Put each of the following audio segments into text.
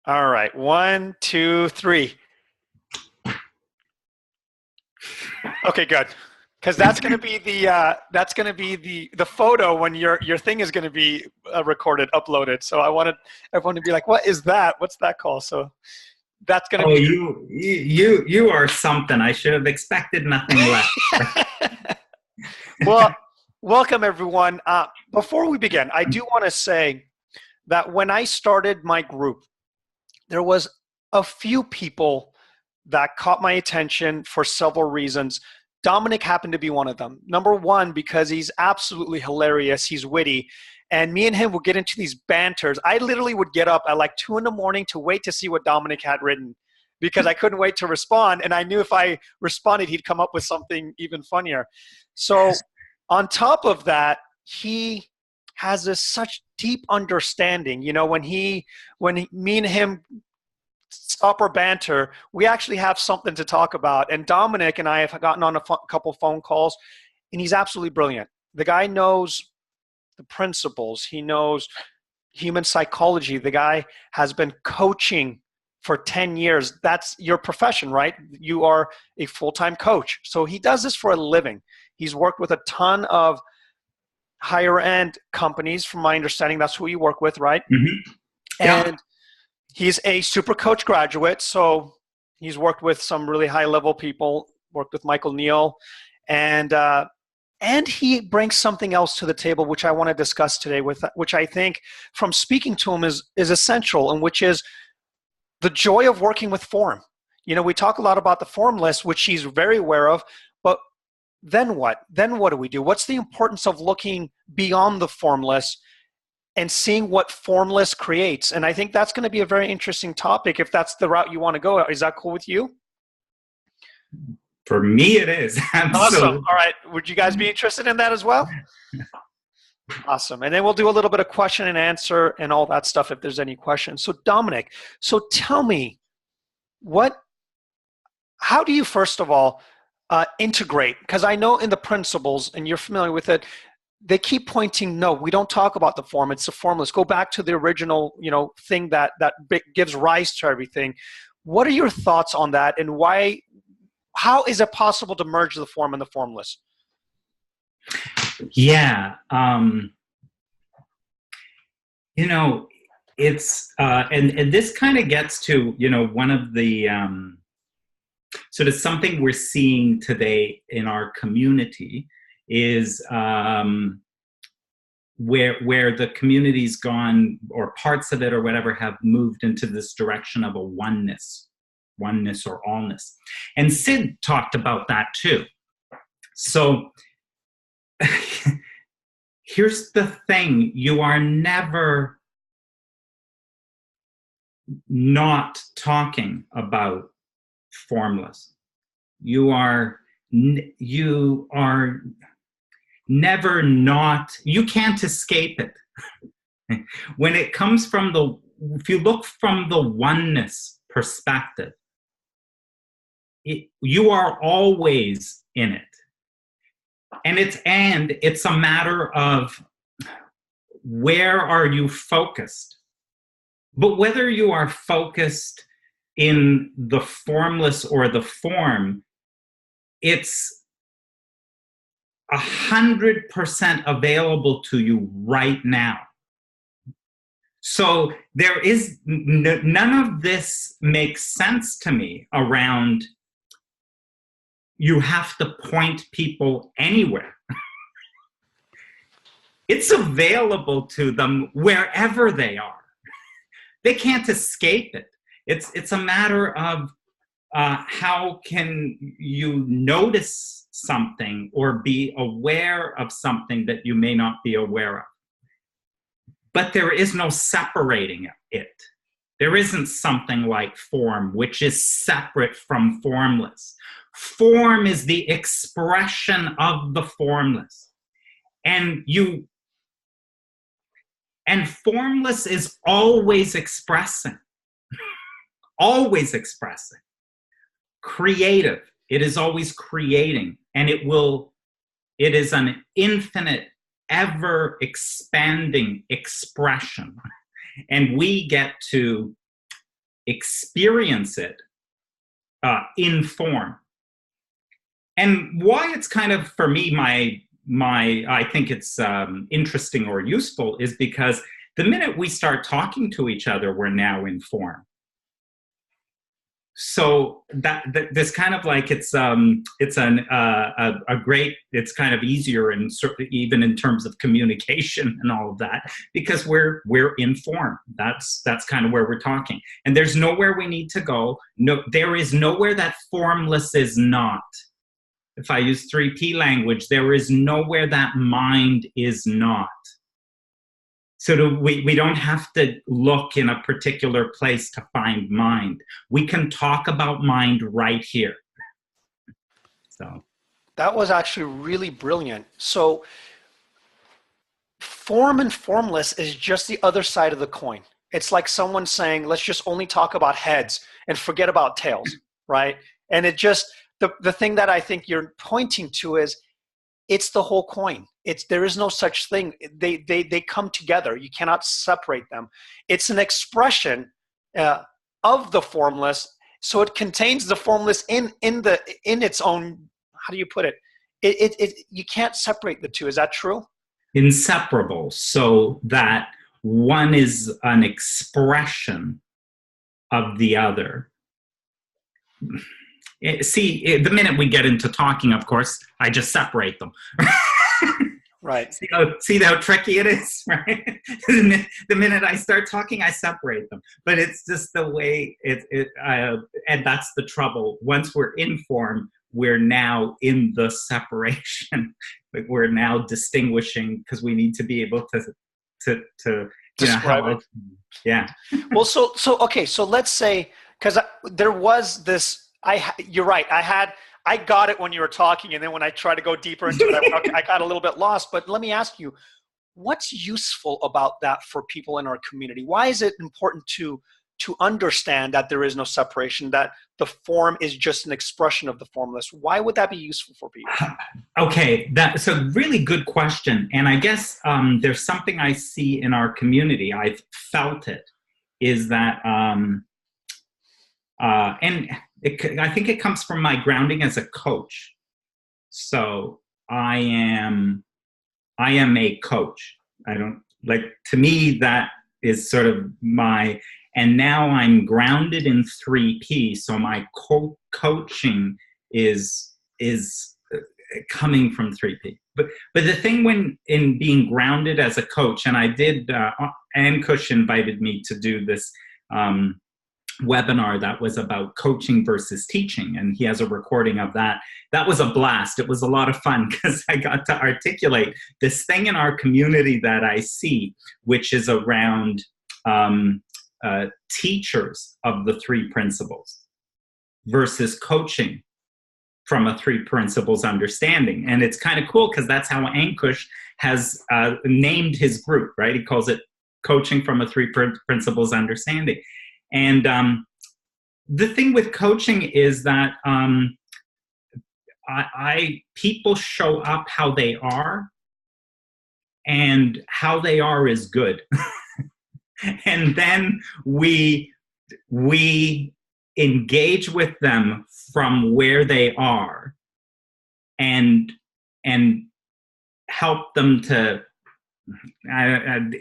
All right. 1, 2, 3. Okay, good. Because that's gonna be the photo when your thing is gonna be recorded, uploaded. So I wanted everyone to be like, "What is that? What's that called?" So that's gonna Oh, be you are something. I should have expected nothing less. well. Welcome everyone. Before we begin, I do want to say that when I started my group, there was a few people that caught my attention for several reasons. Dominic happened to be one of them. Number one, because he's absolutely hilarious. He's witty. And me and him would get into these banters. I literally would get up at like 2 in the morning to wait to see what Dominic had written because I couldn't wait to respond. And I knew if I responded, he'd come up with something even funnier. So on top of that, he has this such deep understanding. You know, me and him stop our banter, we actually have something to talk about. And Dominic and I have gotten on a couple phone calls, and he's absolutely brilliant. The guy knows the principles. He knows human psychology. The guy has been coaching for 10 years. That's your profession, right? You are a full-time coach. So he does this for a living. He's worked with a ton of higher end companies, from my understanding. That's who you work with, right? Mhm. Yeah. And he's a Supercoach graduate, so he's worked with some really high-level people, worked with Neill, and he brings something else to the table, which I want to discuss today, which I think, from speaking to him, is essential, and which is the joy of working with form. You know, we talk a lot about the formless, which he's very aware of, but then what? Then what do we do? What's the importance of looking beyond the formless and seeing what formless creates? And I think that's going to be a very interesting topic if that's the route you want to go. Is that cool with you? For me, it is. Awesome. Absolutely. All right. Would you guys be interested in that as well? Awesome. And then we'll do a little bit of question and answer and all that stuff if there's any questions. So Dominic, so tell me, what, how do you first of all integrate? Because I know in the principles, and you're familiar with it, they keep pointing, no, we don't talk about the form, it's the formless. Go back to the original, thing that gives rise to everything. What are your thoughts on that, and how is it possible to merge the form and the formless? Yeah. You know, it's and this kind of gets to one of the sort of something we're seeing today in our community is where the community's gone, or parts of it or whatever, have moved into this direction of a oneness or allness. And Sid talked about that too. So here's the thing: you are never not talking about formless. You are never not, you can't escape it. When it comes from if you look from the oneness perspective, you are always in it. And it's a matter of where are you focused. But whether you are focused in the formless or the form, it's 100% available to you right now. So there is none of this makes sense to me around you have to point people anywhere. It's available to them wherever they are. They can't escape it. It's a matter of how can you notice something or be aware of something that you may not be aware of. But there is no separating it. There isn't something like form, which is separate from formless. Form is the expression of the formless. And formless is always expressing. Always expressing. Creative. It is always creating. And it is an infinite, ever expanding expression. And we get to experience it in form. And why it's kind of, for me, I think it's interesting or useful is because the minute we start talking to each other, we're now in form. So that there's kind of like it's a great, it's kind of easier, and even in terms of communication and all of that, because we're in form. That's kind of where we're talking, and there's nowhere we need to go. No, there is nowhere that formless is not. If I use 3P language, there is nowhere that mind is not. So we don't have to look in a particular place to find mind. We can talk about mind right here. So that was actually really brilliant. So form and formless is just the other side of the coin. It's like someone saying, let's just only talk about heads and forget about tails, right? And it just, the thing that I think you're pointing to is, it's the whole coin. There is no such thing. They come together. You cannot separate them. It's an expression of the formless, so it contains the formless in its own. How do you put it? You can't separate the two. Is that true? Inseparable. So that one is an expression of the other. See, the minute we get into talking, of course, I just separate them. Right. See how tricky it is, right? The minute I start talking, I separate them. But it's just the way and that's the trouble. Once we're in form, we're now in the separation. We're now distinguishing, because we need to be able to describe it. Yeah. Well, so okay. So let's say, because there was this. You're right. I got it when you were talking, and then when I tried to go deeper into it, I got a little bit lost. But let me ask you, what's useful about that for people in our community? Why is it important to understand that there is no separation, that the form is just an expression of the formless? Why would that be useful for people? Okay, that's a really good question. And I guess there's something I see in our community. I've felt it, is that, I think it comes from my grounding as a coach. So I am a coach. To me, that is sort of and now I'm grounded in 3P. So my coaching is coming from 3P. But the thing in being grounded as a coach, and I did, Ann Cush invited me to do this webinar that was about coaching versus teaching, and he has a recording of that. That was a blast. It was a lot of fun, because I got to articulate this thing in our community that I see, which is around teachers of the 3 principles versus coaching from a 3 principles understanding. And it's kind of cool, because that's how Ankush has named his group, right? He calls it Coaching from a 3 Principles Understanding. And the thing with coaching is that people show up how they are, and how they are is good. And then we engage with them from where they are, and help them to.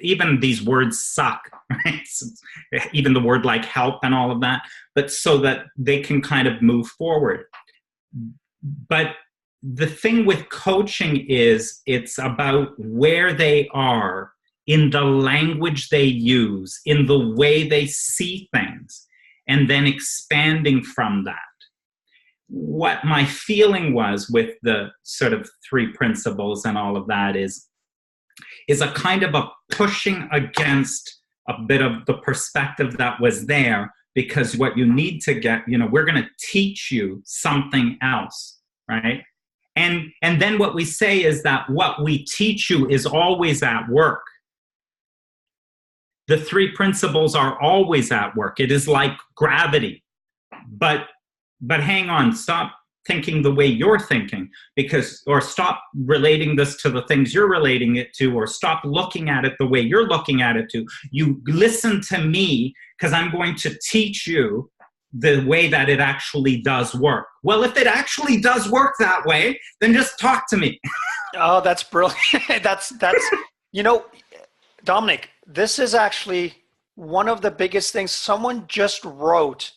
Even these words suck, right? So even the word like help and all of that, but so that they can kind of move forward. But the thing with coaching is, it's about where they are in the language they use, in the way they see things, and then expanding from that. What my feeling was with the sort of 3 principles and all of that is a kind of a pushing against a bit of the perspective that was there, because what you need to get, we're going to teach you something else, right? And then what we say is that what we teach you is always at work. The 3 principles are always at work. It is like gravity. But hang on, stop thinking the way you're thinking, or stop relating this to the things you're relating it to, or stop looking at it the way you're looking at it to. You listen to me because I'm going to teach you the way that it actually does work. Well, if it actually does work that way, then just talk to me. Oh, that's brilliant. that's, Dominic, this is actually one of the biggest things. Someone just wrote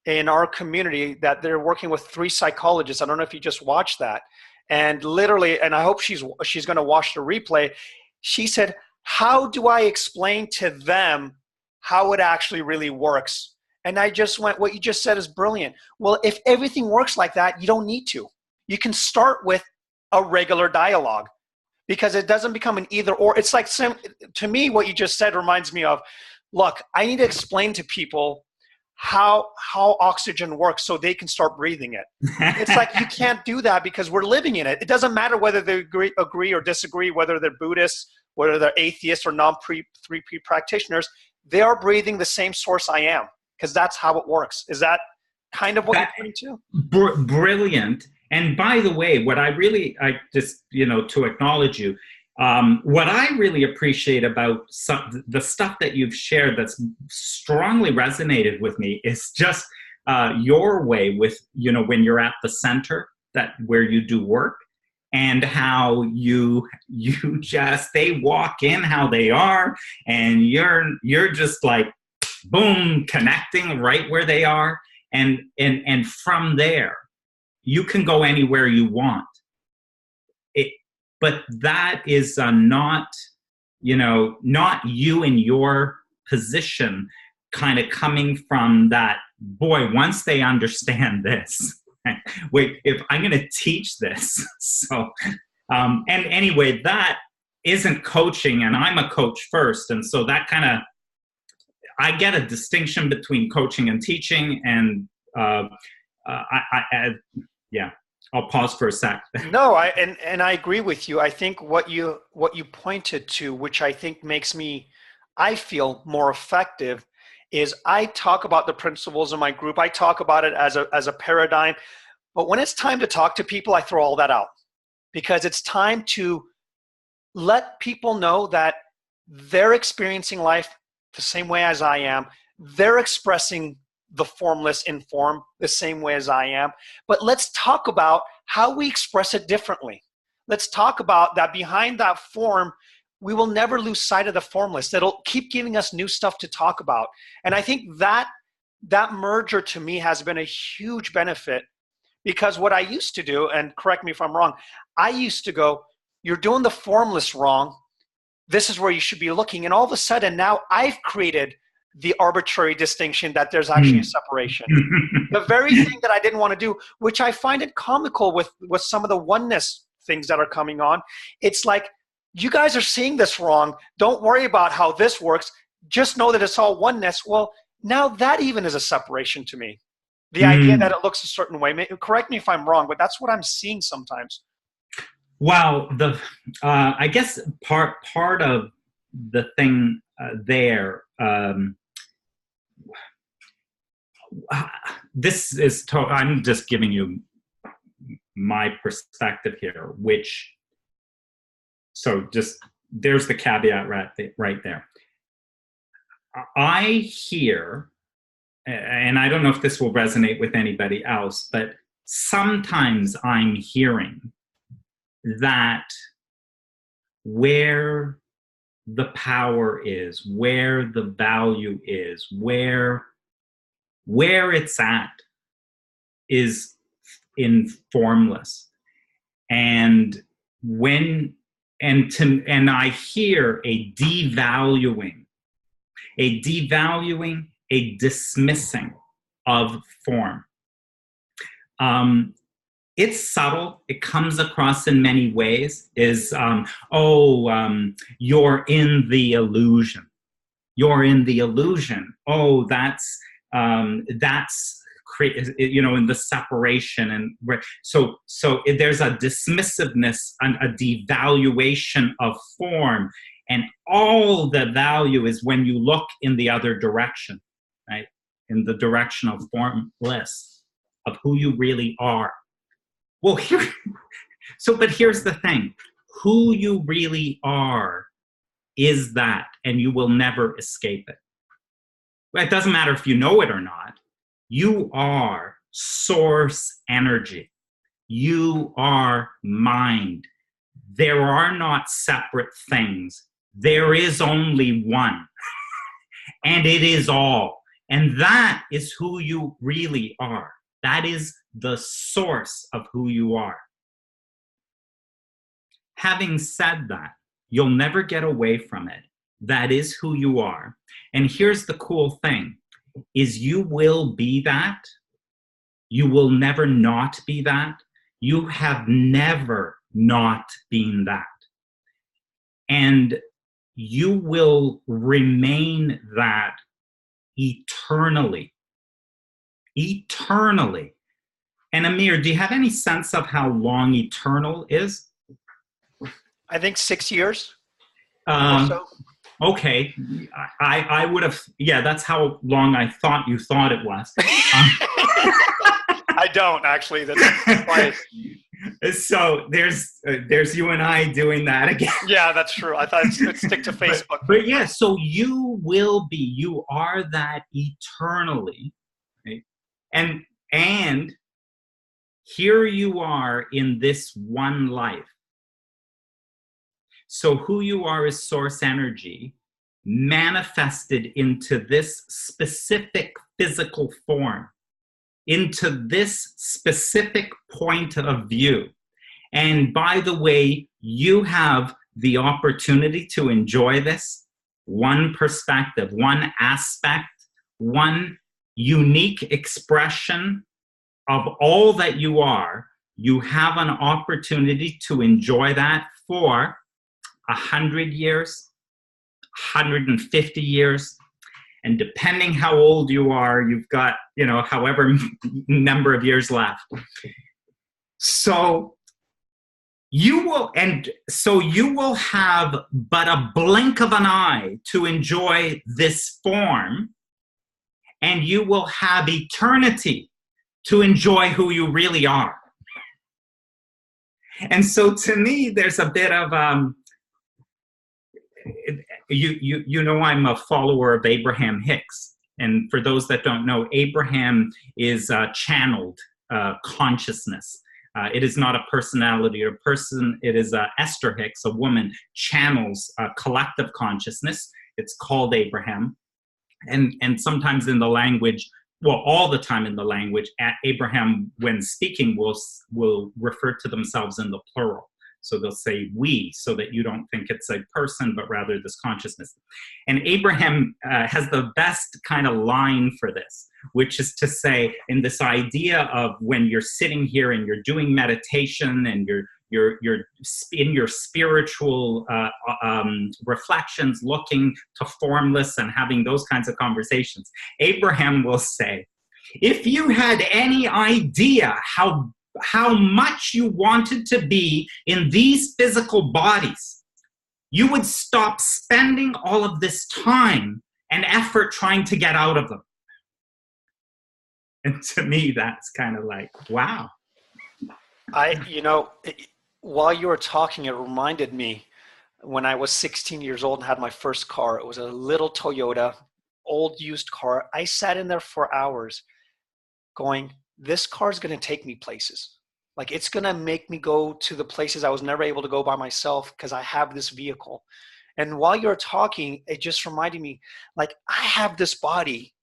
in our community that they're working with 3 psychologists. I don't know if you just watched that. And literally, and I hope she's going to watch the replay. She said, how do I explain to them how it actually really works? And I just went, what you just said is brilliant. Well, if everything works like that, you don't need to. You can start with a regular dialogue, because it doesn't become an either or. It's like, to me, what you just said reminds me of, look, I need to explain to people how oxygen works so they can start breathing it. It's like, you can't do that because we're living in it. It doesn't matter whether they agree or disagree, whether they're Buddhists, whether they're atheists or non-3P practitioners. They are breathing the same source I am, because that's how it works. Is that kind of what you're pointing to? Brilliant. And by the way, what I just, to acknowledge you, what I really appreciate about the stuff that you've shared that's strongly resonated with me is just your way with, when you're at the center, where you do work, and how they walk in how they are, and you're just like, boom, connecting right where they are. And from there, you can go anywhere you want. But that is not you in your position kind of coming from that, boy, once they understand this, wait, if I'm going to teach this. So, and anyway, that isn't coaching, and I'm a coach first. And so that kind of, I get a distinction between coaching and teaching, and yeah, I'll pause for a sec. No, and I agree with you. I think what you pointed to, which I think makes I feel more effective, is I talk about the principles in my group. I talk about it as a paradigm, but when it's time to talk to people, I throw all that out, because it's time to let people know that they're experiencing life the same way as I am. They're expressing the formless in form the same way as I am. But let's talk about how we express it differently. Let's talk about that behind that form, we will never lose sight of the formless. That'll keep giving us new stuff to talk about. And I think that merger to me has been a huge benefit, because what I used to do, and correct me if I'm wrong, I used to go, you're doing the formless wrong. This is where you should be looking. And all of a sudden now I've created the arbitrary distinction that there's actually a separation. The very thing that I didn't want to do, which I find it comical with some of the oneness things that are coming on. It's like, you guys are seeing this wrong. Don't worry about how this works. Just know that it's all oneness. Well, now that even is a separation to me. The idea that it looks a certain way. Correct me if I'm wrong, but that's what I'm seeing sometimes. Well, I guess part of the thing there, this is I'm just giving you my perspective here, there's the caveat right there. I hear, and I don't know if this will resonate with anybody else, but sometimes I'm hearing that where the power is, where the value is, where it's at is in formless. And I hear a devaluing, a dismissing of form. It's subtle. It comes across in many ways. You're in the illusion. You're in the illusion. Oh, that's in the separation, and so there's a dismissiveness and a devaluation of form, and all the value is when you look in the other direction, right? In the direction of formless, of who you really are. Well, but here's the thing. Who you really are is that, and you will never escape it. It doesn't matter if you know it or not. You are source energy. You are mind. There are not separate things. There is only one, and it is all. And that is who you really are. That is the source of who you are. Having said that, you'll never get away from it. That is who you are. And here's the cool thing, is you will be that. You will never not be that. You have never not been that. And you will remain that eternally. Eternally. And Amir, do you have any sense of how long eternal is? I think 6 years. Okay. I would have, yeah, that's how long I thought you thought it was. I don't actually. That's why. So there's you and I doing that again. Yeah, that's true. I thought it'd stick to Facebook. But yeah, so you will be, you are that eternally. Okay? And here you are in this one life. So who you are is source energy manifested into this specific physical form, into this specific point of view. And by the way, you have the opportunity to enjoy this one perspective, one aspect, one unique expression of all that you are. You have an opportunity to enjoy that for 100 years, 150 years, and depending how old you are, you've got, however number of years left. So you will have but a blink of an eye to enjoy this form, and you will have eternity to enjoy who you really are. And so to me, there's a bit of I'm a follower of Abraham-Hicks. And for those that don't know, Abraham is channeled consciousness. It is not a personality or a person. It is Esther Hicks, a woman, channels collective consciousness. It's called Abraham. And sometimes in the language, well, all the time in the language, Abraham, when speaking, will refer to themselves in the plural. So they'll say we, so that you don't think it's a person, but rather this consciousness. And Abraham has the best kind of line for this, which is to say, in this idea of when you're sitting here and you're doing meditation and you're in your spiritual reflections, looking to formless and having those kinds of conversations, Abraham will say, if you had any idea how much you wanted to be in these physical bodies, you would stop spending all of this time and effort trying to get out of them. And to me, that's kind of like, wow. While you were talking, it reminded me when I was 16 years old and had my first car. It was a little Toyota, old used car. I sat in there for hours going, this car is going to take me places. Like, it's going to make me go to the places I was never able to go by myself because I have this vehicle. And while you're talking, it just reminded me, like, I have this body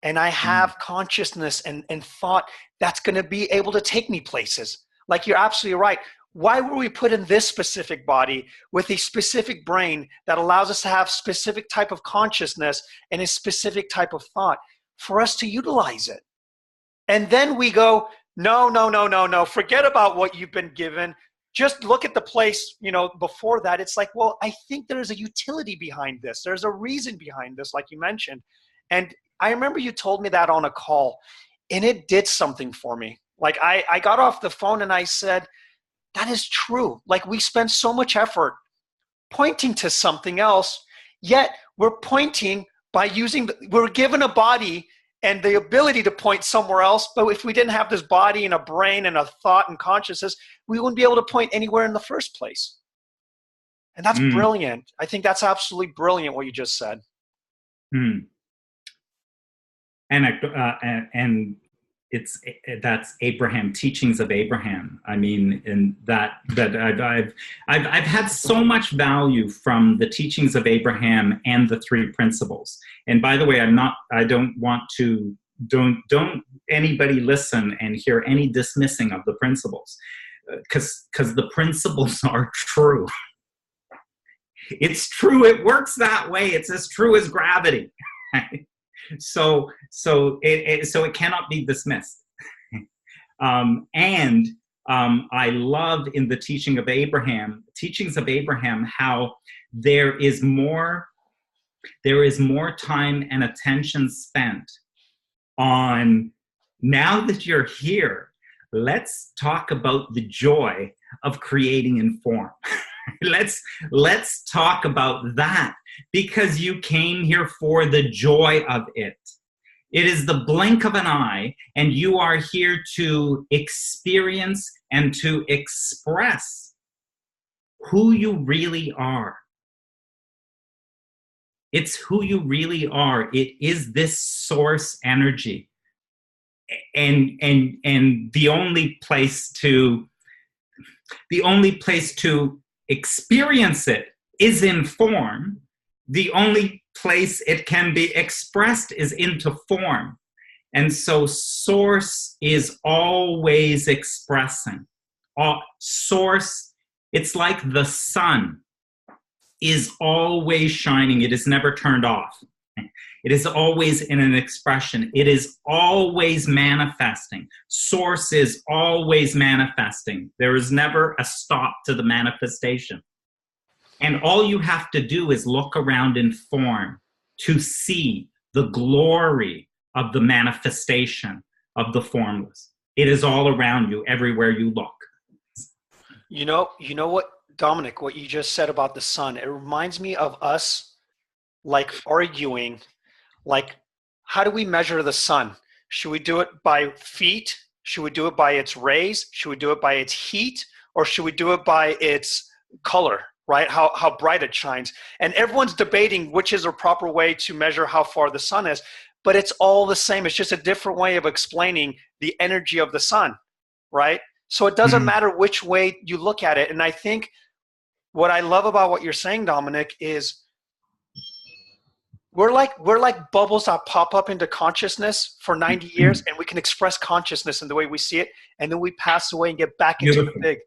and I have consciousness and thought that's going to be able to take me places. Like, you're absolutely right. Why were we put in this specific body with a specific brain that allows us to have specific type of consciousness and a specific type of thought for us to utilize it? And then we go, no, forget about what you've been given. Just look at the place, before that. It's like, well, I think there's a utility behind this. There's a reason behind this, like you mentioned. And I remember you told me that on a call, and it did something for me. Like, I got off the phone and I said, that is true. Like, we spend so much effort pointing to something else, yet we're pointing by we're given a body and the ability to point somewhere else. But if we didn't have this body and a brain and a thought and consciousness, we wouldn't be able to point anywhere in the first place. And that's brilliant. I think that's absolutely brilliant what you just said. And that's Abraham, teachings of Abraham. I mean, and that I've had so much value from the teachings of Abraham and the three principles. And by the way, don't anybody listen and hear any dismissing of the principles, because the principles are true. It's true. It works that way. It's as true as gravity. So it cannot be dismissed. I love in the teachings of Abraham, how there is more time and attention spent on, now that you're here, let's talk about the joy of creating in form. Let's talk about that, because you came here for the joy of it. It is the blink of an eye, and you are here to experience and to express who you really are. It's who you really are. It is this source energy. And the only place to experience it is in form. The only place it can be expressed is into form. And so source is always expressing. Source, it's like the sun is always shining. It is never turned off. It is always in an expression. It is always manifesting. Source is always manifesting. There is never a stop to the manifestation. And all you have to do is look around in form to see the glory of the manifestation of the formless. It is all around you, everywhere you look. You know what, Dominic, what you just said about the sun, it reminds me of us like arguing, like, how do we measure the sun? Should we do it by feet? Should we do it by its rays? Should we do it by its heat? Or should we do it by its color, right? How bright it shines. And everyone's debating which is a proper way to measure how far the sun is, but it's all the same. It's just a different way of explaining the energy of the sun, right? So it doesn't matter which way you look at it. And I think what I love about what you're saying, Dominic, is we're like bubbles that pop up into consciousness for 90 years, and we can express consciousness in the way we see it, and then we pass away and get back into the big.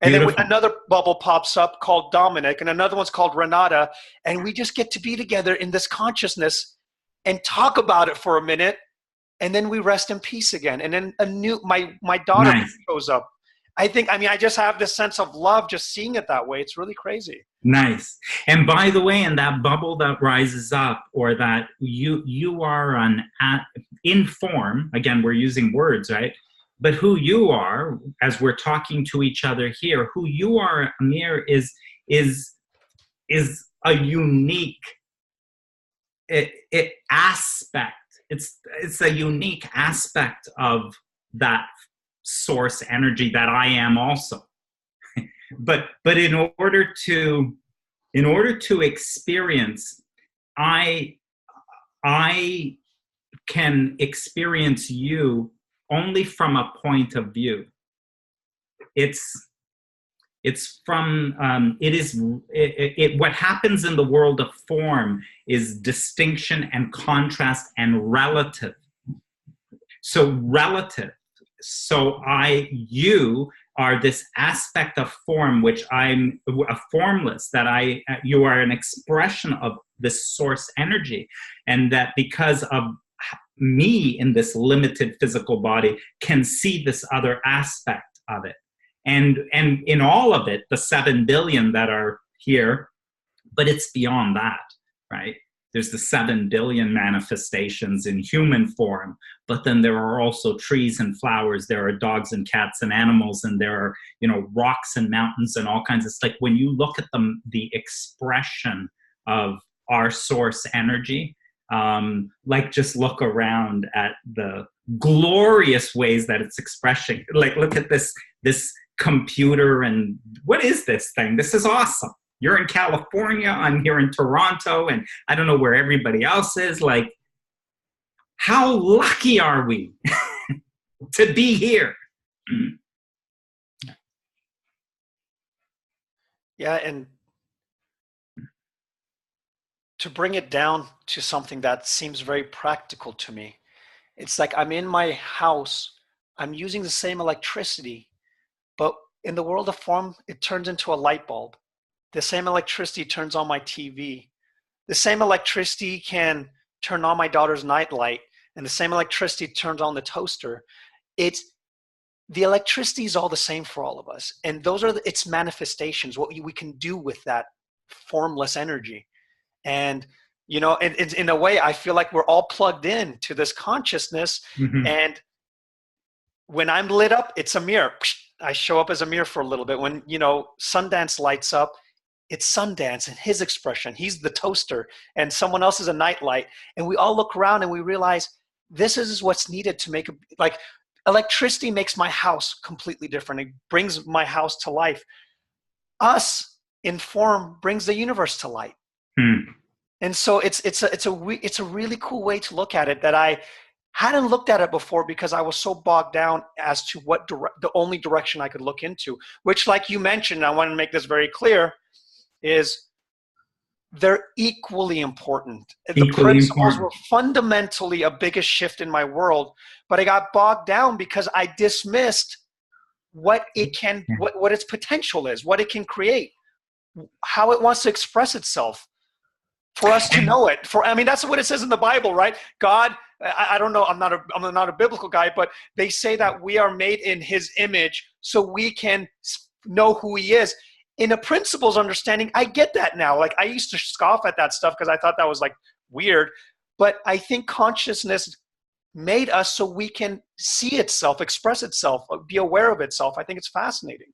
And then another bubble pops up called Dominic, and another one's called Renata, and we just get to be together in this consciousness and talk about it for a minute, and then we rest in peace again. And then my daughter shows up. I just have this sense of love just seeing it that way. It's really crazy. Nice. And by the way, in that bubble that rises up, or that you are in form, again, we're using words, right? But who you are, as we're talking to each other here, who you are, Amir, is a unique aspect. It's a unique aspect of that source energy that I am also. but in order to experience, I can experience you only from a point of view. What happens in the world of form is distinction and contrast and relative. So relative. So you are this aspect of form, which I'm a formless, you are an expression of this source energy. And that because of me in this limited physical body can see this other aspect of it. And in all of it, the 7 billion that are here, but it's beyond that, right? There's the 7 billion manifestations in human form, but then there are also trees and flowers, there are dogs and cats and animals, and there are, rocks and mountains and all kinds of stuff. Like when you look at the expression of our source energy, Like, just look around at the glorious ways that it's expressing. Like, look at this computer, and what is this thing? This is awesome. You're in California, I'm here in Toronto, and I don't know where everybody else is. Like, how lucky are we to be here? Yeah, and to bring it down to something that seems very practical to me, it's like I'm in my house, I'm using the same electricity, but in the world of form, it turns into a light bulb. The same electricity turns on my TV. The same electricity can turn on my daughter's nightlight, and the same electricity turns on the toaster. The electricity is all the same for all of us, and those are its manifestations, what we can do with that formless energy. And in a way, I feel like we're all plugged in to this consciousness. Mm-hmm. And when I'm lit up, it's a mirror. I show up as a mirror for a little bit. When Sundance lights up, it's Sundance and his expression. He's the toaster, and someone else is a nightlight. And we all look around and we realize this is what's needed to make electricity makes my house completely different. It brings my house to life. Us in form brings the universe to light. And so it's a really cool way to look at it that I hadn't looked at it before, because I was so bogged down as to what the only direction I could look into, which, like you mentioned, I want to make this very clear, is they're equally important. The principles were fundamentally a biggest shift in my world, but I got bogged down because I dismissed what its potential is, what it can create, how it wants to express itself. For us to know it, that's what it says in the Bible, right? God, I don't know, I'm not a biblical guy, but they say that we are made in His image so we can know who He is. In a principles understanding, I get that now. Like, I used to scoff at that stuff because I thought that was like weird, but I think consciousness made us so we can see itself, express itself, be aware of itself. I think it's fascinating.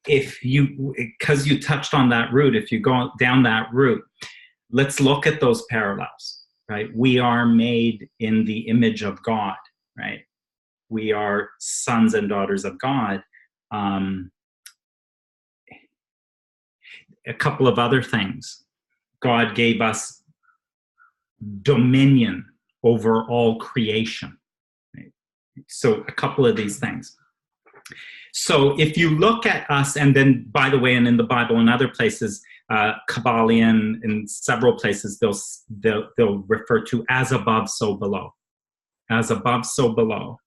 Because you touched on that route, if you go down that route, let's look at those parallels, right? We are made in the image of God, right? We are sons and daughters of God. A couple of other things. God gave us dominion over all creation, right? So a couple of these things. So if you look at us, and then, by the way, and in the Bible and other places, Kabbalion, in several places, they'll refer to as above, so below. As above, so below.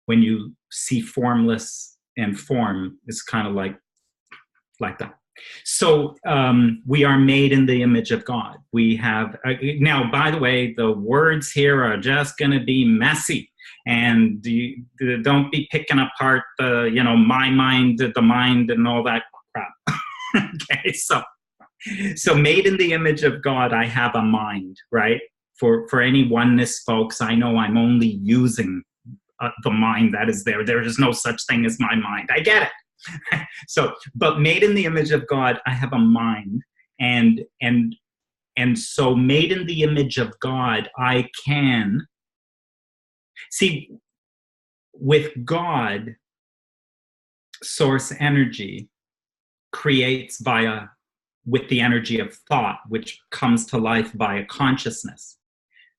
When you see formless and form, it's kind of like that. So we are made in the image of God. We have, now, by the way, the words here are just going to be messy. And don't be picking apart my mind, the mind, and all that crap. Okay, so made in the image of God, I have a mind, right? For any oneness folks, I know I'm only using the mind that is there. There is no such thing as my mind. I get it. But made in the image of God, I have a mind, and so made in the image of God, I can see. With God, source energy creates with the energy of thought, which comes to life via consciousness.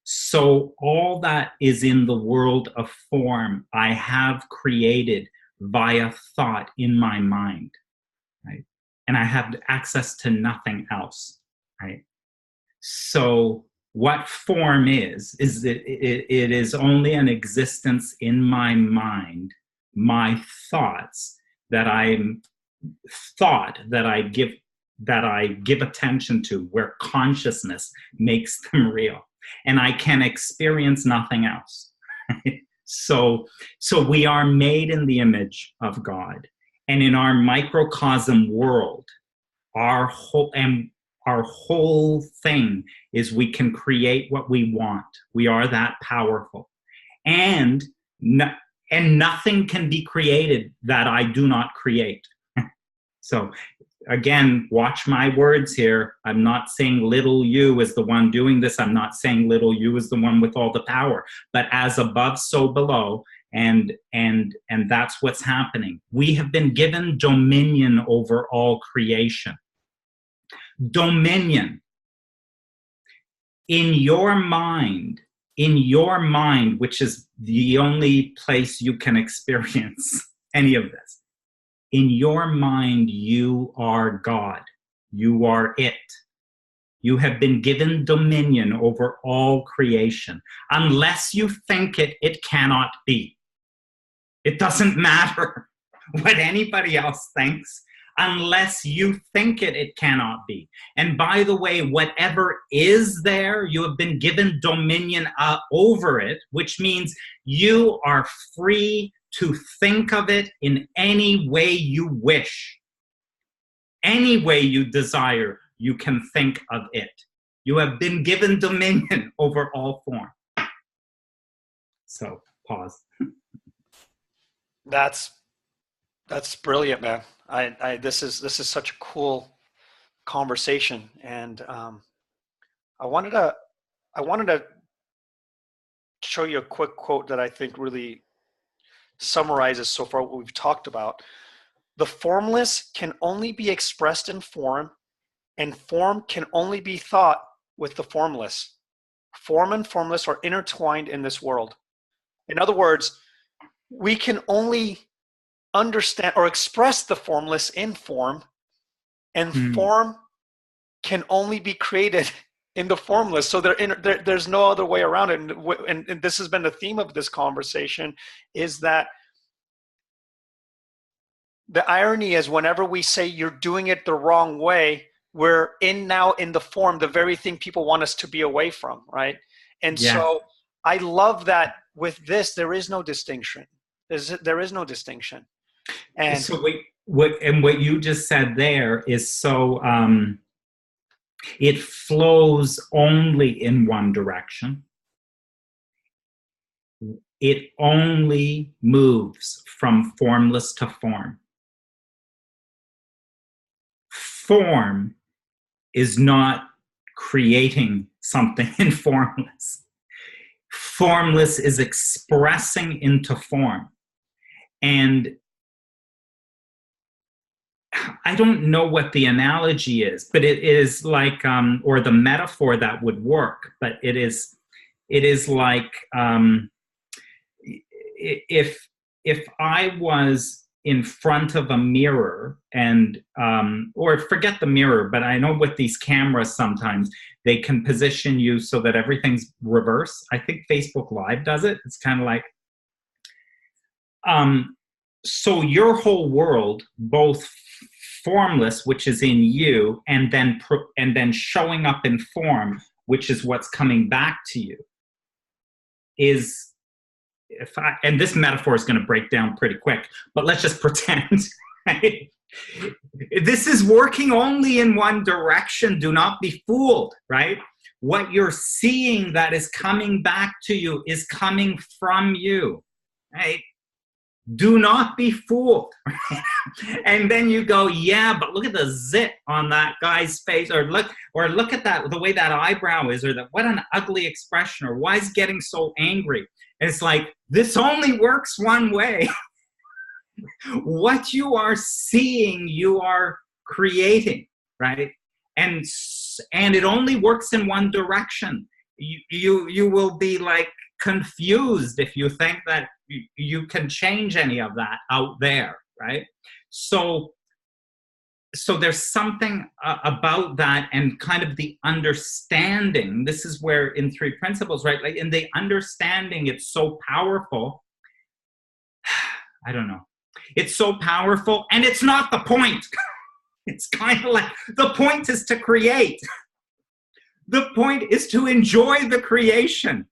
So all that is in the world of form, I have created via thought in my mind, right? And I have access to nothing else, right? So what form is that it is only an existence in my mind, my thoughts that I give attention to, where consciousness makes them real, and I can experience nothing else. So we are made in the image of God, and in our microcosm world, our whole thing is we can create what we want. We are that powerful. And nothing can be created that I do not create. So again, watch my words here. I'm not saying little you is the one doing this. I'm not saying little you is the one with all the power. But as above, so below. And that's what's happening. We have been given dominion over all creation. Dominion. In your mind, which is the only place you can experience any of this. In your mind, you are God. You are it. You have been given dominion over all creation. Unless you think it, it cannot be. It doesn't matter what anybody else thinks. Unless you think it, it cannot be. And by the way, whatever is there, you have been given dominion over it, which means you are free to think of it in any way you wish. Any way you desire, you can think of it. You have been given dominion over all form. So, pause. That's brilliant, man. This is such a cool conversation, and I wanted to show you a quick quote that I think really summarizes so far what we've talked about. The formless can only be expressed in form, and form can only be thought with the formless. Form and formless are intertwined in this world. In other words, we can only understand or express the formless in form, and form can only be created in the formless. So there's no other way around it. And this has been the theme of this conversation, is that the irony is whenever we say you're doing it the wrong way, we're now in the form, the very thing people want us to be away from, right? And so I love that with this, there is no distinction. There is no distinction. And so what you just said there is so it flows only in one direction. It only moves from formless to form. Form is not creating something in formless. Formless is expressing into form. And I don't know what the analogy is, but it is like, or the metaphor that would work, but it is like, if I was in front of a mirror and, or forget the mirror, but I know with these cameras sometimes they can position you so that everything's reverse. I think Facebook Live does it. It's kind of like, so your whole world, both formless, which is in you, and then showing up in form, which is what's coming back to you, is, and this metaphor is going to break down pretty quick, but let's just pretend, right? This is working only in one direction. Do not be fooled, right? What you're seeing that is coming back to you is coming from you, right? Do not be fooled. And then you go, yeah, but look at the zit on that guy's face, or look at that, the way that eyebrow is, or that, what an ugly expression, or why is he getting so angry? And it's like, this only works one way. What you are seeing, you are creating, right? And it only works in one direction. You will be like confused if you think that you can change any of that out there, right? So there's something about that, and kind of the understanding. This is where in Three Principles, right? Like in the understanding, it's so powerful. I don't know. It's so powerful, and it's not the point. It's kind of like, the point is to create. The point is to enjoy the creation.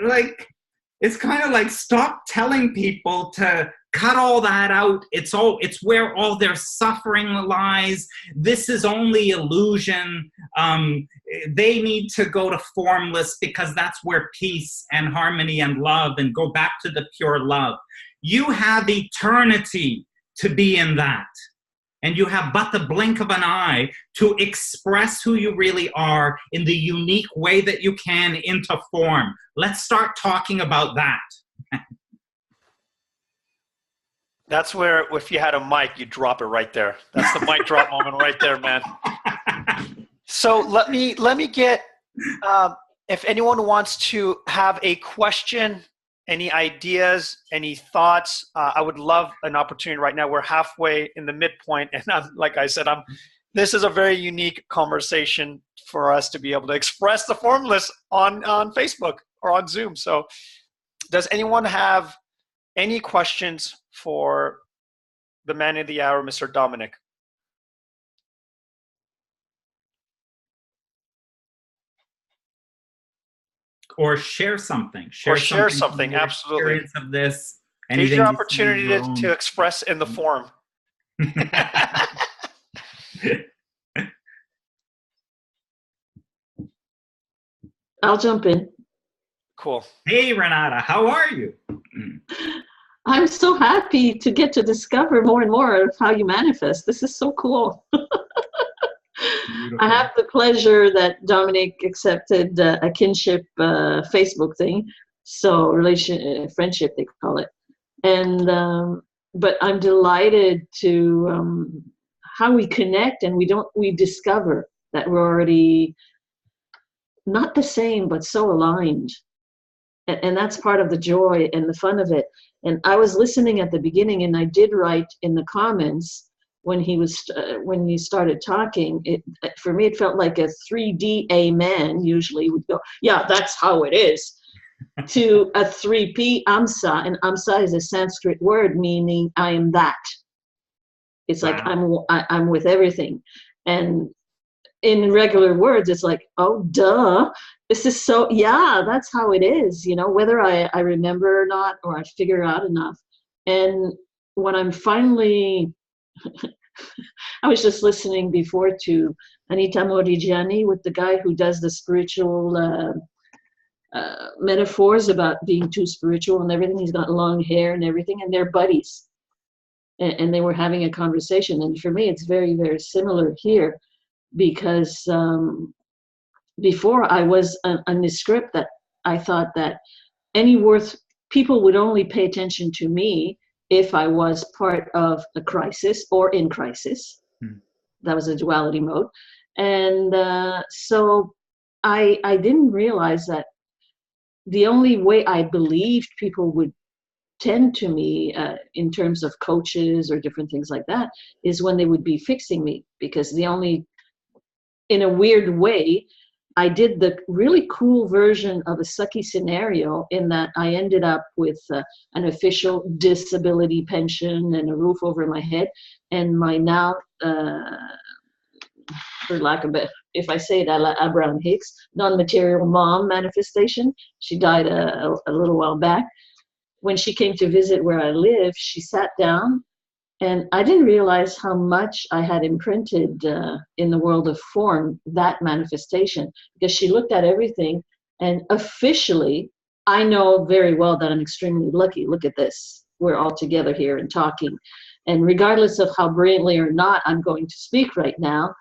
Like, it's kind of like, stop telling people to cut all that out. It's where all their suffering lies. This is only illusion. They need to go to formless, because that's where peace and harmony and love, and go back to the pure love. You have eternity to be in that. and you have but the blink of an eye to express who you really are in the unique way that you can into form. Let's start talking about that. That's where, if you had a mic, you'd drop it right there. That's the mic drop moment right there, man. So let me get, if anyone wants to have a question, any ideas, any thoughts, I would love an opportunity right now. We're halfway in the midpoint, and like I said, this is a very unique conversation for us to be able to express the formless on Facebook or on Zoom. So does anyone have any questions for the man of the hour, Mr. Dominic? Or share something. Share something. Absolutely. Experience of this. Here's your opportunity to express in the forum. I'll jump in. Cool. Hey, Renata, how are you? I'm so happy to get to discover more and more of how you manifest. This is so cool. I have the pleasure that Dominic accepted a kinship Facebook thing, so friendship they call it, and but I'm delighted to how we connect, and we discover that we're already not the same but so aligned, and that's part of the joy and the fun of it. And I was listening at the beginning, and I did write in the comments when he started talking. For me, it felt like a 3D amen usually would go, yeah, that's how it is, to a 3P amsa, and amsa is a Sanskrit word meaning I am that. It's like I'm with everything, and in regular words, it's like, oh, duh. This is so, yeah, that's how it is, whether I remember or not, or I figure out enough. And when I'm finally, I was just listening before to Anita Modigiani with the guy who does the spiritual metaphors about being too spiritual and everything. He's got long hair and everything, and they're buddies. And they were having a conversation. And for me, it's very, very similar here, because before I was on this script that I thought that people would only pay attention to me if I was part of a crisis or in crisis. That was a duality mode. And so I didn't realize that the only way I believed people would tend to me in terms of coaches or different things like that is when they would be fixing me, because in a weird way, I did the really cool version of a sucky scenario in that I ended up with an official disability pension and a roof over my head, and my now, for lack of if I say it, Abraham-Hicks, non-material mom manifestation. She died a little while back. When she came to visit where I live, she sat down, and I didn't realize how much I had imprinted in the world of form, that manifestation, because she looked at everything, and officially, I know very well that I'm extremely lucky. Look at this. We're all together here and talking. And regardless of how brilliantly or not I'm going to speak right now,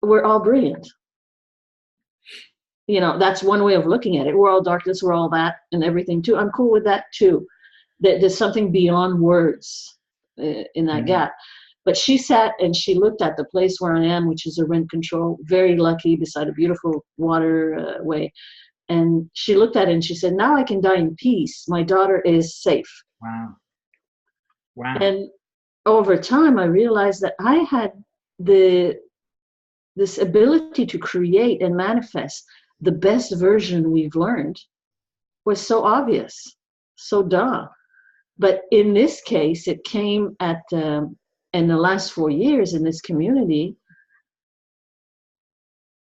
we're all brilliant. That's one way of looking at it. We're all darkness, we're all that and everything too. I'm cool with that too. There's something beyond words in that gap. But she sat and she looked at the place where I am, which is a rent control, very lucky, beside a beautiful waterway. And she looked at it and she said, now I can die in peace. My daughter is safe. Wow. And over time, I realized that I had this ability to create and manifest the best version we've learned was so obvious, so duh. But in this case, it came in the last 4 years in this community,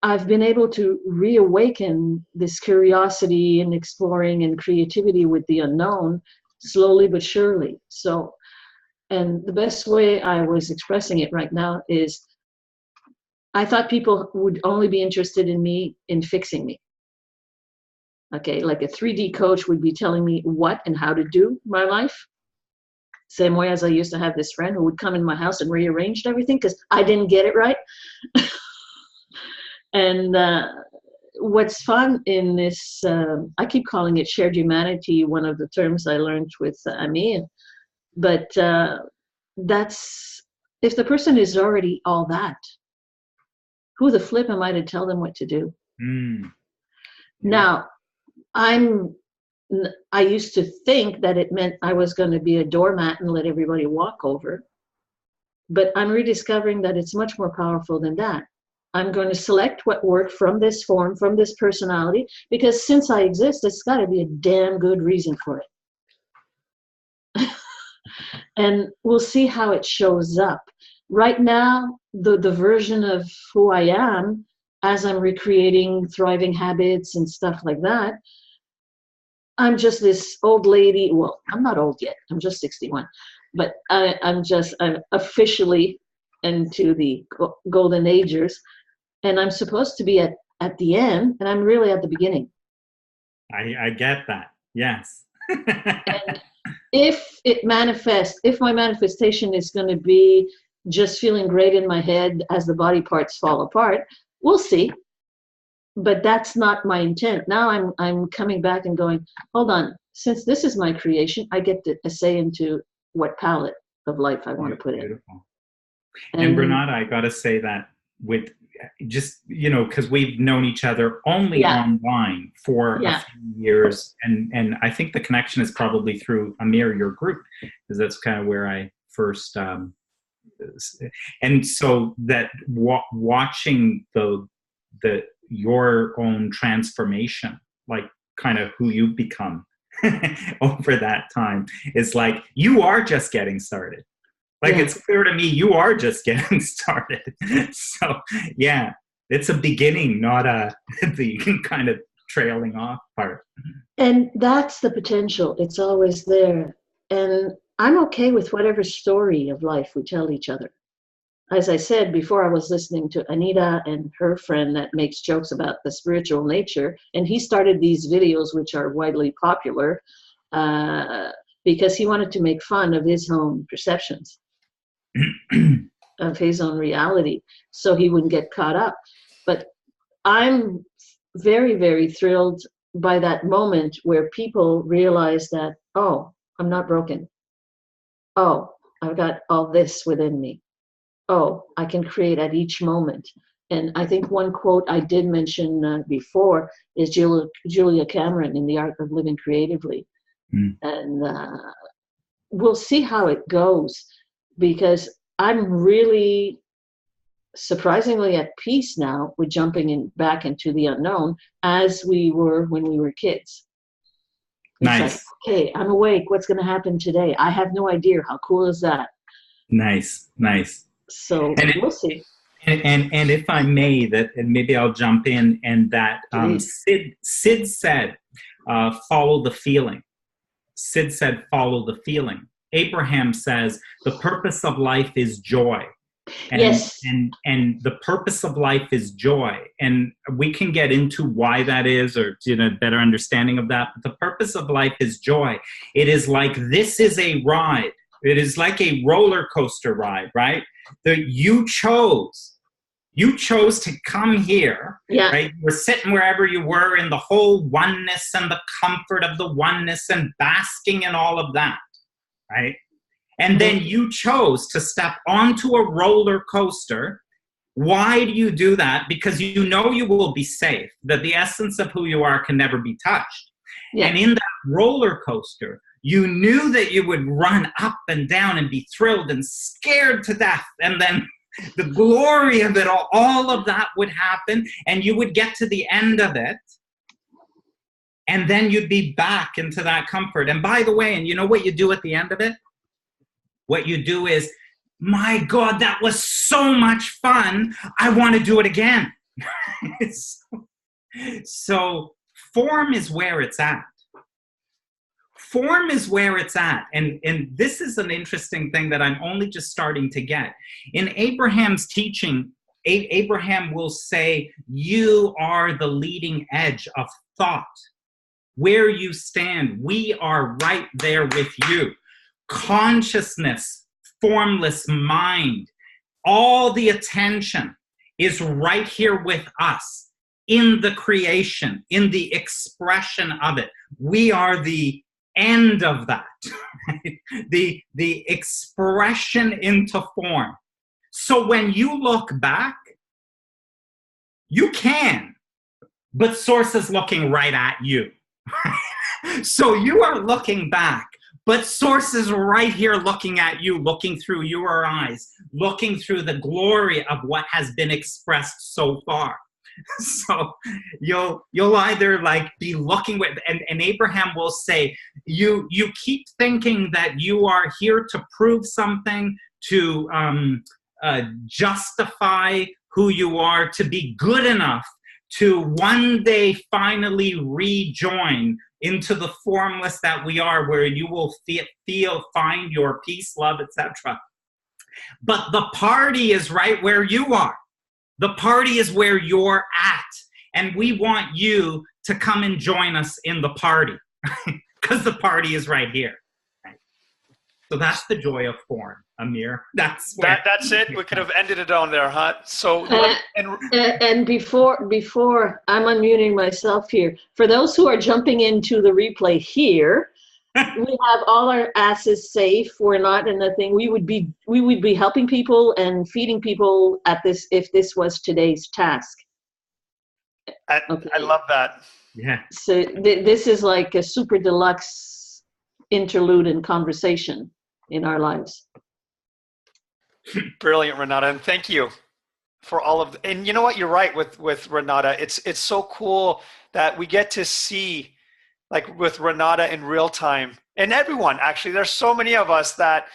I've been able to reawaken this curiosity and exploring and creativity with the unknown, slowly but surely. So, and the best way I was expressing it right now is I thought people would only be interested in me in fixing me. Okay, like a 3D coach would be telling me what and how to do my life. Same way as I used to have this friend who would come in my house and rearranged everything because I didn't get it right. And what's fun in this, I keep calling it shared humanity, one of the terms I learned with Amir. But that's, if the person is already all that, who the flip am I to tell them what to do? Mm. Now, I used to think that it meant I was going to be a doormat and let everybody walk over. But I'm rediscovering that it's much more powerful than that. I'm going to select what worked from this form, from this personality, because since I exist, it's got to be a damn good reason for it. And we'll see how it shows up. Right now, the version of who I am, as I'm recreating thriving habits and stuff like that, I'm just this old lady. Well, I'm not old yet. I'm just 61. But I'm officially into the golden ages. And I'm supposed to be at the end, and I'm really at the beginning. I get that. Yes. And if it manifests, if my manifestation is going to be just feeling great in my head as the body parts fall apart, we'll see. But that's not my intent. Now I'm coming back and going, hold on, since this is my creation, I get to say into what palette of life I want to put in. And Bernard, I got to say that with just, because we've known each other only online for a few years. And I think the connection is probably through Amir, your group, because that's kind of where I first, and so that watching your own transformation, like kind of who you've become over that time, is like, you are just getting started. Like, it's clear to me you are just getting started. So, yeah, it's a beginning, not the kind of trailing off part. And that's the potential. It's always there. And I'm okay with whatever story of life we tell each other. As I said before, I was listening to Anita and her friend that makes jokes about the spiritual nature. And he started these videos, which are widely popular, because he wanted to make fun of his own perceptions. Of his own reality, so he wouldn't get caught up. But I'm very, very thrilled by that moment where people realize that, oh, I'm not broken. Oh, I've got all this within me. Oh, I can create at each moment. And I think one quote I did mention before is Julia Cameron in The Art of Living Creatively. And we'll see how it goes, because I'm really surprisingly at peace now with jumping back into the unknown, as we were when we were kids. It's nice. Like, okay, I'm awake. What's going to happen today? I have no idea. How cool is that? Nice. So we'll see. And if I may, and maybe I'll jump in, and that Sid said, follow the feeling. Sid said, follow the feeling. Abraham says, the purpose of life is joy. And, yes. And the purpose of life is joy. And we can get into why that is, or better understanding of that. But the purpose of life is joy. It is like, this is a ride. It is like a roller coaster ride, right? That you chose to come here, right? You were sitting wherever you were in the whole oneness and the comfort of the oneness and basking in all of that, right? And then you chose to step onto a roller coaster. Why do you do that? Because you know you will be safe, that the essence of who you are can never be touched. Yeah. And in that roller coaster, you knew that you would run up and down and be thrilled and scared to death. And then the glory of it all of that would happen, and you would get to the end of it. And then you'd be back into that comfort. And by the way, and you know what you do at the end of it? What you do is, my God, that was so much fun. I want to do it again. So form is where it's at. Form is where it's at. And this is an interesting thing that I'm only just starting to get. In Abraham's teaching, Abraham will say, you are the leading edge of thought. Where you stand, we are right there with you. consciousness, formless mind, all the attention is right here with us in the creation, in the expression of it. We are the end of that, the expression into form. So when you look back, you can, but source is looking right at you. So you are looking back, but source is right here looking at you, looking through your eyes, looking through the glory of what has been expressed so far. So you'll either like be looking with, and Abraham will say, you keep thinking that you are here to prove something, to justify who you are, to be good enough to one day finally rejoin into the formless that we are, where you will find your peace, love, etc. But the party is right where you are. The party is where you're at. And we want you to come and join us in the party, because the party is right here. Right? So that's the joy of form, Amir. That's it. We could have ended it on there, huh? So and before I'm unmuting myself here, for those who are jumping into the replay here, we have all our asses safe. We're not in the thing. We would be helping people and feeding people at this if this was today's task. Okay. I love that. Yeah. So this is like a super deluxe interlude in conversation in our lives. Brilliant, Renata, and thank you for all of. And you know what? You're right with Renata. It's so cool that we get to see, like with Renata in real time, and everyone actually. There's so many of us that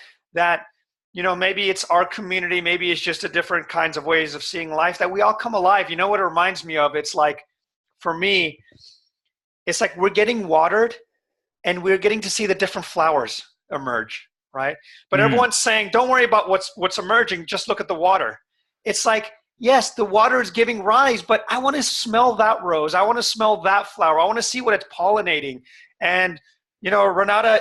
maybe it's our community, maybe it's just a different kinds of ways of seeing life, that we all come alive. You know what it reminds me of? It's like, for me, it's like we're getting watered, and we're getting to see the different flowers emerge, right? But everyone's saying, don't worry about what's emerging, just look at the water. It's like, yes, the water is giving rise, but I want to smell that rose. I want to smell that flower. I want to see what it's pollinating. And, Renata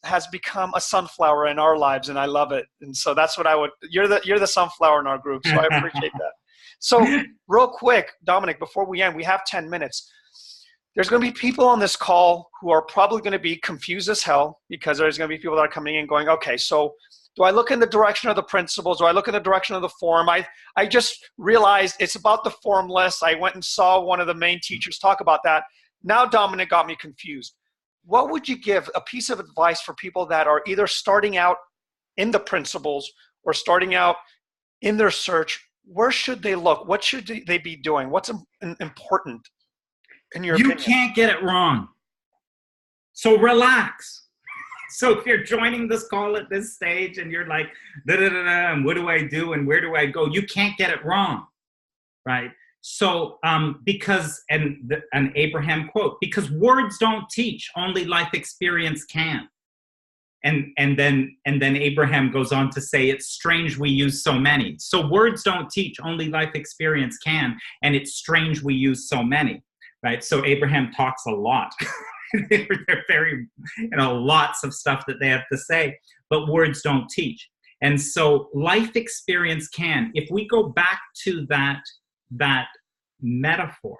has become a sunflower in our lives, and I love it. And so that's what you're the sunflower in our group. So I appreciate that. So real quick, Dominic, before we end, we have 10 minutes. There's going to be people on this call who are probably going to be confused as hell, because there's going to be people that are coming in going, okay, so do I look in the direction of the principles? Do I look in the direction of the form? I just realized it's about the formless. I went and saw one of the main teachers talk about that. Now Dominic got me confused. What would you give a piece of advice for people that are either starting out in the principles or starting out in their search? Where should they look? What should they be doing? What's important in your opinion? You can't get it wrong. So relax. So if you're joining this call at this stage and you're like, and what do I do and where do I go? You can't get it wrong, right? So because, and an Abraham quote, because words don't teach, only life experience can. And then Abraham goes on to say, it's strange we use so many. So words don't teach, only life experience can. And it's strange we use so many, right? So Abraham talks a lot. They're very, lots of stuff that they have to say, but words don't teach. And so life experience can. If we go back to that metaphor,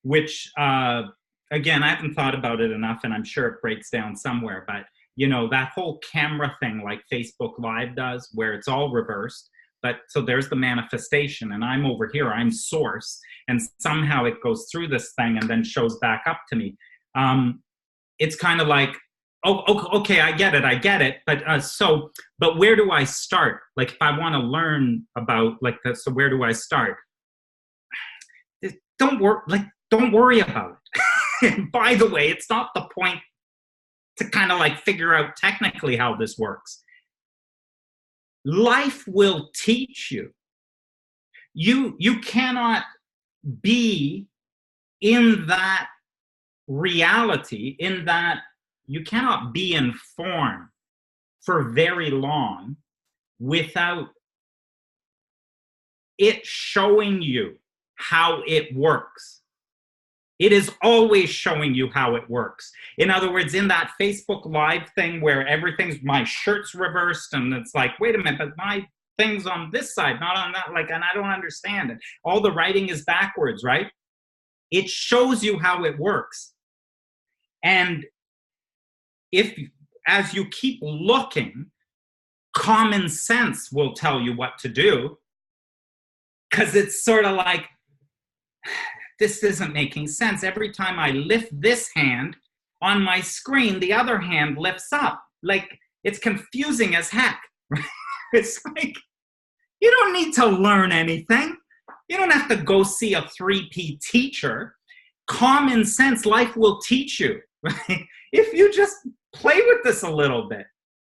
which, again, I haven't thought about it enough, and I'm sure it breaks down somewhere, but, that whole camera thing like Facebook Live does, where it's all reversed. But so there's the manifestation, and I'm over here, I'm source, and somehow it goes through this thing and then shows back up to me. It's kind of like, okay, I get it. But where do I start? Like, if I want to learn about so where do I start? Don't worry about it. And by the way, it's not the point to kind of like figure out technically how this works. Life will teach you. You cannot be in that reality, in that you cannot be in form for very long without it showing you how it works. It is always showing you how it works. In other words, in that Facebook Live thing where my shirt's reversed and it's like, wait a minute, but my thing's on this side, not on that, like, and I don't understand it. All the writing is backwards, right? It shows you how it works. And as you keep looking, common sense will tell you what to do, because it's sort of like, this isn't making sense. Every time I lift this hand on my screen, the other hand lifts up. Like, it's confusing as heck. It's like, you don't need to learn anything. You don't have to go see a 3P teacher. Common sense, life will teach you. Right? If you just play with this a little bit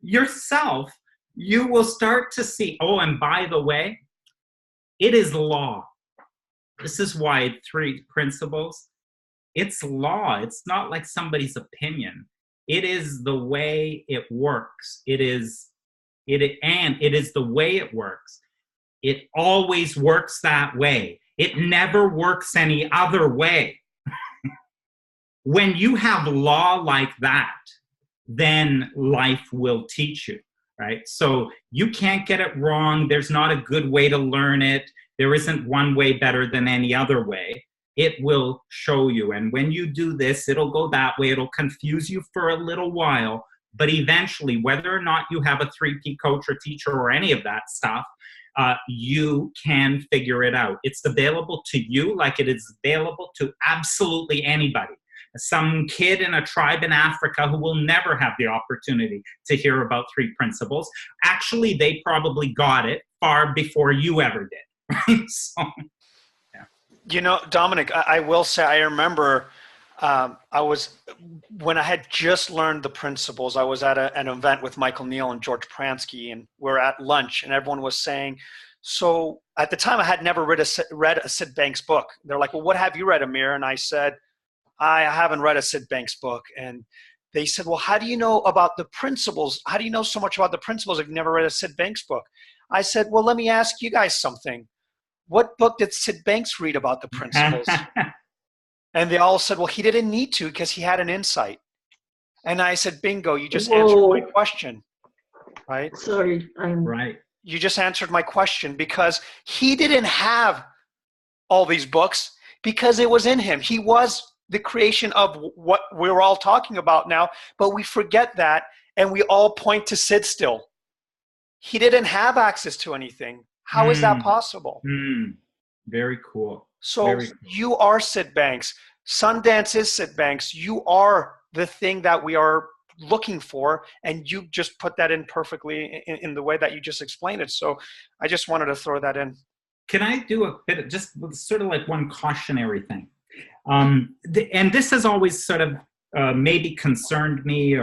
yourself, you will start to see, oh, and by the way, it is law. This is why 3 principles, it's law. It's not like somebody's opinion. It is the way it works. It is the way it works. It always works that way. It never works any other way. When you have law like that, then life will teach you, right? So you can't get it wrong. There's not a good way to learn it. There isn't one way better than any other way. It will show you. And when you do this, it'll go that way. It'll confuse you for a little while. But eventually, whether or not you have a 3P coach or teacher or any of that stuff, you can figure it out. It's available to you like it is available to absolutely anybody. Some kid in a tribe in Africa who will never have the opportunity to hear about 3 principles. Actually, they probably got it far before you ever did. Right? So, yeah. You know, Dominic, I will say, I remember when I had just learned the principles, I was at an event with Michael Neill and George Pransky, and we're at lunch, and everyone was saying, so at the time I had never read a Sid Banks book. They're like, well, what have you read, Amir? And I said, I haven't read a Sid Banks book. And they said, well, how do you know about the principles? How do you know so much about the principles if you've never read a Sid Banks book? I said, well, let me ask you guys something. What book did Sid Banks read about the principles? And they all said, well, he didn't need to because he had an insight. And I said, bingo, you just answered my question, right? Sorry, right. You just answered my question, because he didn't have all these books because it was in him. He was the creation of what we're all talking about now, but we forget that and we all point to Sid still. He didn't have access to anything. How is that possible? Very cool. So Very cool. You are Sid Banks. Sundance is Sid Banks. You are the thing that we are looking for, and you just put that in perfectly in the way that you just explained it. So I just wanted to throw that in. Can I do a bit of just sort of like one cautionary thing? And this has always sort of maybe concerned me,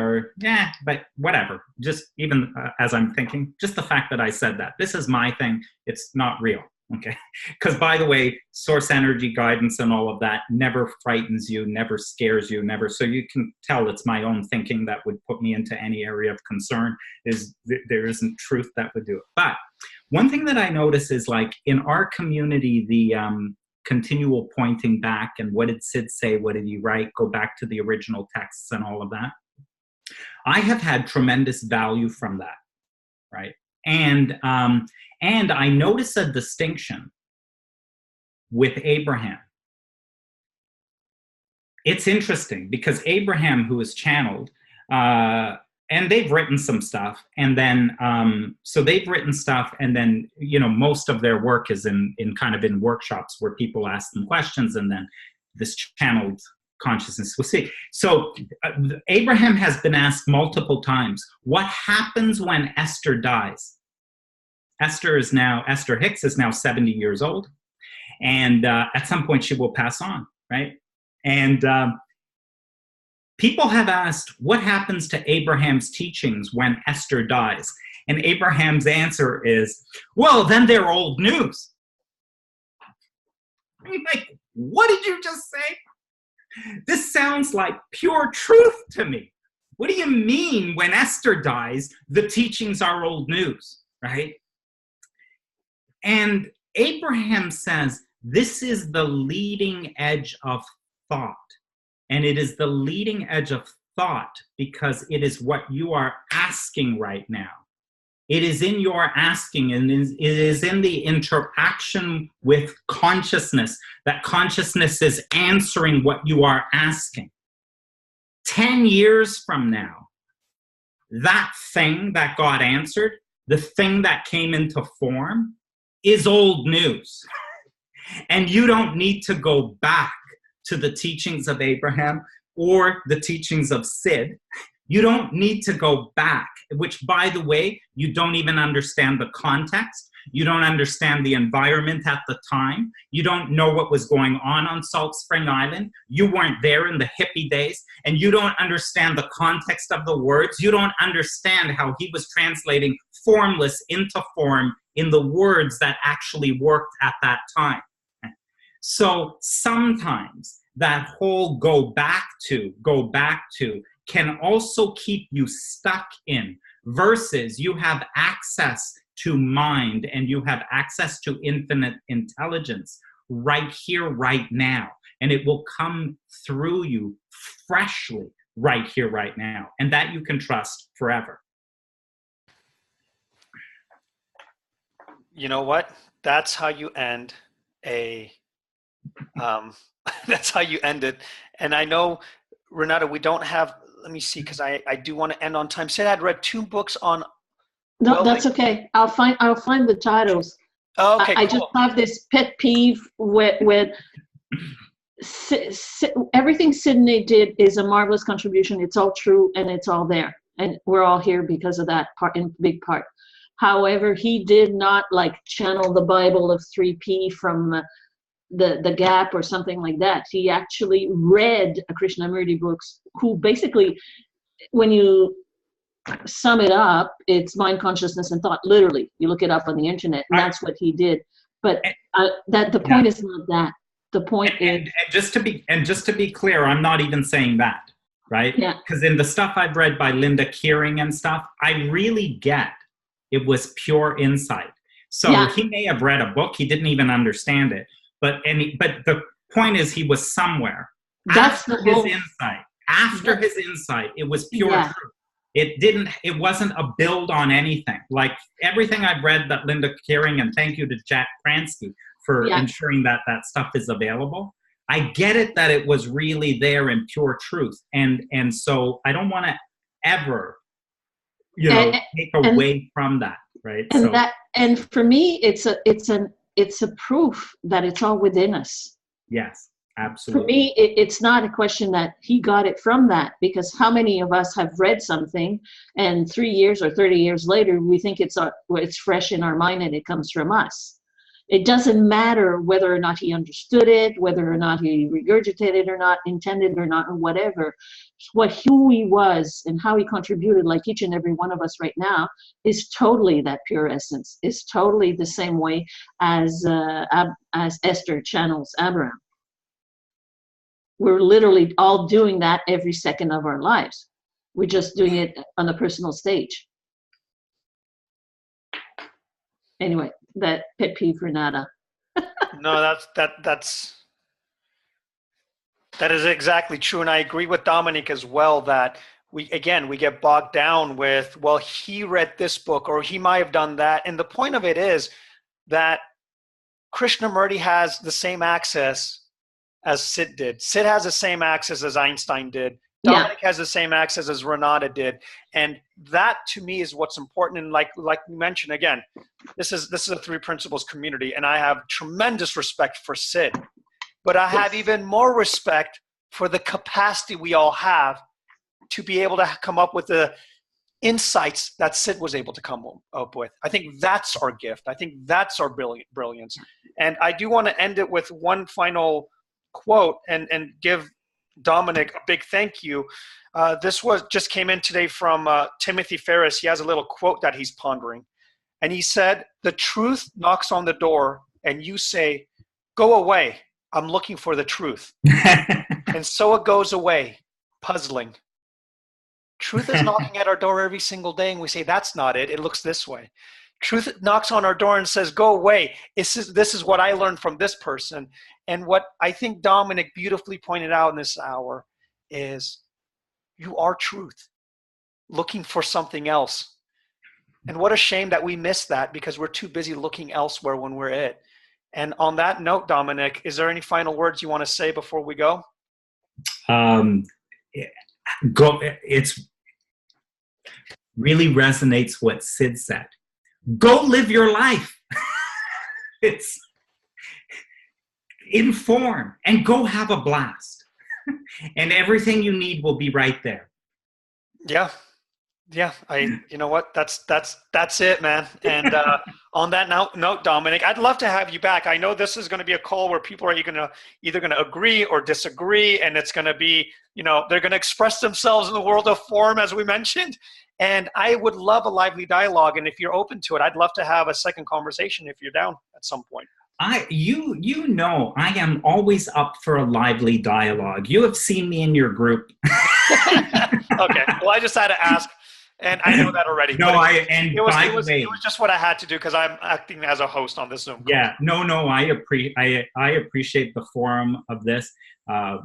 but whatever. Just even as I'm thinking, just the fact that I said that. This is my thing. It's not real. Okay. Because by the way, source energy guidance and all of that never frightens you, never scares you, never. So you can tell it's my own thinking that would put me into any area of concern. There isn't truth that would do it. But one thing that I notice is, like, in our community, the continual pointing back and what did Sid say, what did he write, go back to the original texts and all of that. I have had tremendous value from that, right? And I notice a distinction with Abraham. It's interesting because Abraham, who is channeled, and they've written some stuff, and then so they've written stuff, and then most of their work is in kind of in workshops where people ask them questions, and then this channeled consciousness we'll see. So Abraham has been asked multiple times, what happens when Esther dies? Abraham-Hicks is now 70 years old, and at some point she will pass on, right? And people have asked, what happens to Abraham's teachings when Esther dies? And Abraham's answer is, well, then they're old news. I'm like, what did you just say? This sounds like pure truth to me. What do you mean when Esther dies, the teachings are old news, right? And Abraham says, this is the leading edge of thought. And it is the leading edge of thought because it is what you are asking right now. It is in your asking, and it is in the interaction with consciousness that consciousness is answering what you are asking. 10 years from now, that thing that got answered, the thing that came into form, is old news. And you don't need to go back to the teachings of Abraham or the teachings of Sid. You don't need to go back, which, by the way, you don't even understand the context. You don't understand the environment at the time. You don't know what was going on Salt Spring Island. You weren't there in the hippie days, and you don't understand the context of the words. You don't understand how he was translating formless into form in the words that actually worked at that time. So sometimes that whole go back to can also keep you stuck in, versus you have access to mind and you have access to infinite intelligence right here, right now. And it will come through you freshly right here, right now. And that you can trust forever. You know what? That's how you end that's how you end it. And I know, Renata, we don't have, let me see, because I do want to end on time. Said I'd read 2 books on. No, well, that's okay. I'll find the titles. Oh, okay, I cool. just have this pet peeve with everything Sydney did is a marvelous contribution. It's all true and it's all there, and we're all here because of that part, in big part. However, he did not like channel the Bible of 3P from the Gap or something like that. He actually read a Krishnamurti books, who basically, when you sum it up, it's mind, consciousness, and thought. Literally, you look it up on the internet, and that's what he did. But that the point is not that. The point is, and just to be clear, I'm not even saying that, right? Yeah. Because in the stuff I've read by Linda Kearing and stuff, I really get it was pure insight. So he may have read a book, he didn't even understand it. But the point is, he was somewhere. That's after his insight. After his insight, it was pure truth. It wasn't a build on anything. Like everything I've read that Linda Kearing, and thank you to Jack Pransky for ensuring that that stuff is available. I get it that it was really there in pure truth. And so I don't want to ever, take away from that, right? And for me, it's a proof that it's all within us. Yes, absolutely. For me, it's not a question that he got it from that, because how many of us have read something and 3 years or 30 years later, we think it's fresh in our mind and it comes from us. It doesn't matter whether or not he understood it, whether or not he regurgitated or not, intended or not, or whatever. Who he was and how he contributed, like each and every one of us right now, is totally that pure essence. Is totally the same way as Esther channels Abraham. We're literally all doing that every second of our lives. We're just doing it on a personal stage. Anyway, that pet peeve for Nada. No, that is exactly true. And I agree with Dominic as well, that we get bogged down with, well, he read this book or he might have done that. And the point of it is that Krishnamurti has the same access as Sid did. Sid has the same access as Einstein did. Dominic has the same access as Renata did. And that to me is what's important. And like we mentioned, again, this is a 3 principles community, and I have tremendous respect for Sid. But I have even more respect for the capacity we all have to be able to come up with the insights that Sid was able to come up with. I think that's our gift. I think that's our brilliance. And I do want to end it with one final quote and give Dominic a big thank you. This just came in today from Timothy Ferris. He has a little quote that he's pondering. And he said, "The truth knocks on the door and you say, 'Go away. I'm looking for the truth.' And so it goes away, puzzling. Truth is knocking at our door every single day and we say, 'That's not it. It looks this way.' Truth knocks on our door and says, 'Go away. This is what I learned from this person.' And what I think Dominic beautifully pointed out in this hour is you are truth, looking for something else. And what a shame that we miss that because we're too busy looking elsewhere when we're it. And on that note, Dominic, is there any final words you want to say before we go? It's really resonates what Sid said. Go live your life. It's inform and go have a blast. And everything you need will be right there. Yeah. Yeah, you know what? That's it, man. And on that note, Dominic, I'd love to have you back. I know this is going to be a call where people are either going to agree or disagree, and it's going to be, they're going to express themselves in the world of form, as we mentioned. And I would love a lively dialogue. And if you're open to it, I'd love to have a second conversation if you're down at some point. You know, I am always up for a lively dialogue. You have seen me in your group. Okay. Well, I just had to ask. And I know that already. No, it was just what I had to do because I'm acting as a host on this Zoom call. Yeah, no, I appreciate the forum of this.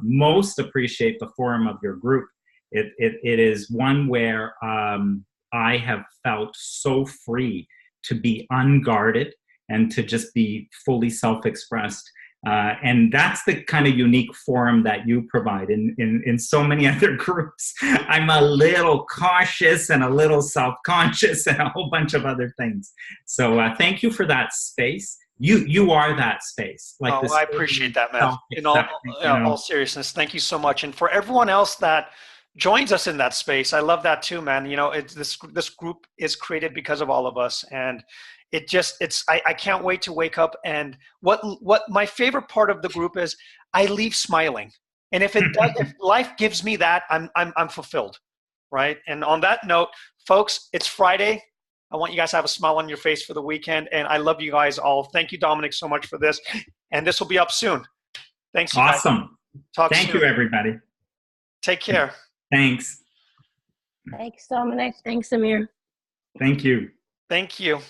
Most appreciate the forum of your group. It is one where I have felt so free to be unguarded and to just be fully self-expressed. And that's the kind of unique forum that you provide. In so many other groups, I'm a little cautious and a little self-conscious and a whole bunch of other things. So thank you for that space. You are that space. I appreciate that, man. In all seriousness, thank you so much. And for everyone else that joins us in that space, I love that too, man. This group is created because of all of us, and I can't wait to wake up. And what my favorite part of the group is, I leave smiling. And if life gives me that, I'm fulfilled, right? And on that note, folks, it's Friday. I want you guys to have a smile on your face for the weekend. And I love you guys all. Thank you, Dominic, so much for this. And this will be up soon. Thanks. Awesome. Thank you, everybody. Take care. Thanks. Thanks, Dominic. Thanks, Amir. Thank you. Thank you.